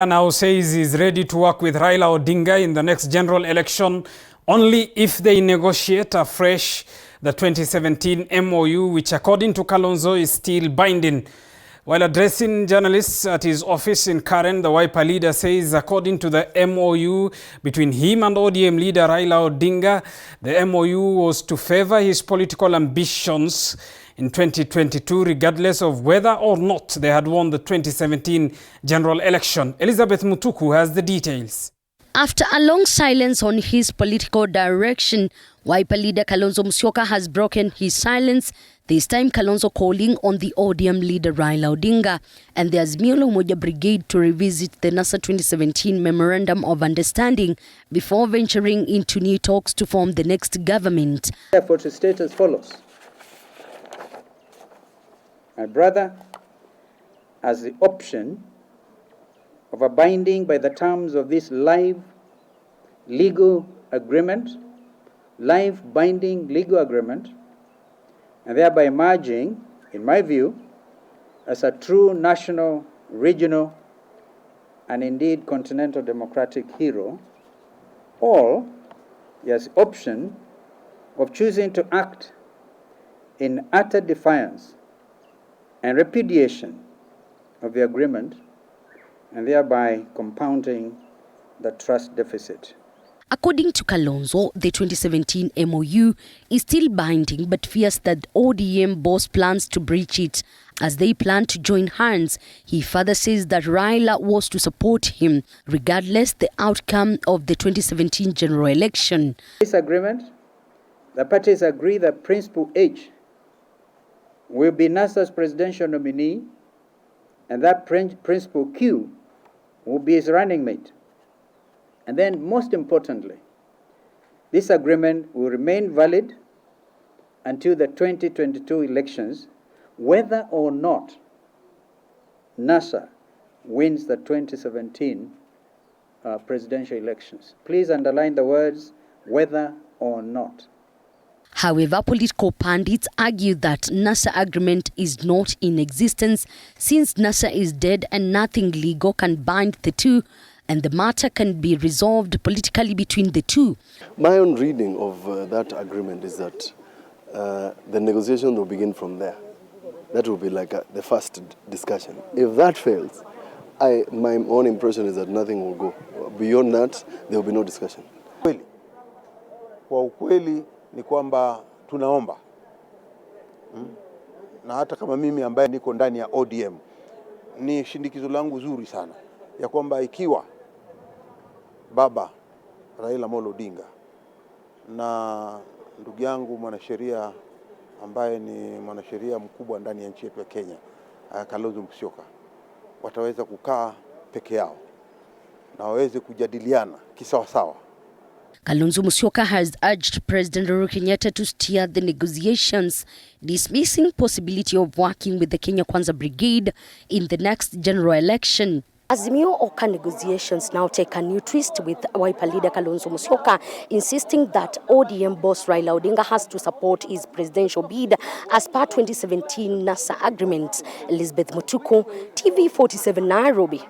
Now says he's ready to work with Raila Odinga in the next general election only if they negotiate afresh the 2017 MOU, which according to Kalonzo is still binding. While addressing journalists at his office in Karen, the Wiper leader says according to the MOU between him and ODM leader Raila Odinga, the MOU was to favor his political ambitions in 2022, regardless of whether or not they had won the 2017 general election. Elizabeth Mutuku has the details. After a long silence on his political direction, Wiper leader Kalonzo Musyoka has broken his silence, this time Kalonzo calling on the ODM leader Raila Odinga and the Azimio la Umoja brigade to revisit the NASA 2017 Memorandum of Understanding before venturing into new talks to form the next government. Therefore, to state as follows. My brother has the option of abiding by the terms of this live legal agreement, live binding legal agreement, and thereby emerging, in my view, as a true national, regional, and indeed continental democratic hero, or he has the option of choosing to act in utter defiance and repudiation of the agreement, and thereby compounding the trust deficit. According to Kalonzo, the 2017 MOU is still binding but fears that ODM boss plans to breach it as they plan to join hands. He further says that Raila was to support him regardless the outcome of the 2017 general election. This agreement, the parties agree that Principal H will be NASA's presidential nominee and that Principal Q will be his running mate. And then, most importantly, this agreement will remain valid until the 2022 elections, whether or not NASA wins the 2017 presidential elections. Please underline the words, whether or not. However, political pundits argue that NASA agreement is not in existence since NASA is dead and nothing legal can bind the two, and the matter can be resolved politically between the two. My own reading of that agreement is that the negotiation will begin from there. That will be like the first discussion. If that fails, my own impression is that nothing will go. Beyond that, there will be no discussion. Kwa ukweli ni kwamba tunaomba na hata kama mimi ambaye niko ndani ya ODM ni shindikizo langu zuri sana ya kwamba ikiwa baba Raila Amolo Odinga na ndugu yangu mwanasheria ambaye ni mwanasheria mkubwa ndani ya nchi yetu ya Kenya, Kalonzo Musyoka, wataweza kukaa peke yao na waweze kujadiliana kisawasawa. Kalonzo Musyoka has urged President Uhuru Kenyatta to steer the negotiations, dismissing possibility of working with the Kenya Kwanza brigade in the next general election. Azimio Oka negotiations now take a new twist with Wiper leader Kalonzo Musyoka insisting that ODM boss Raila Odinga has to support his presidential bid as per 2017 NASA agreement. Elizabeth Mutuku, TV 47 Nairobi.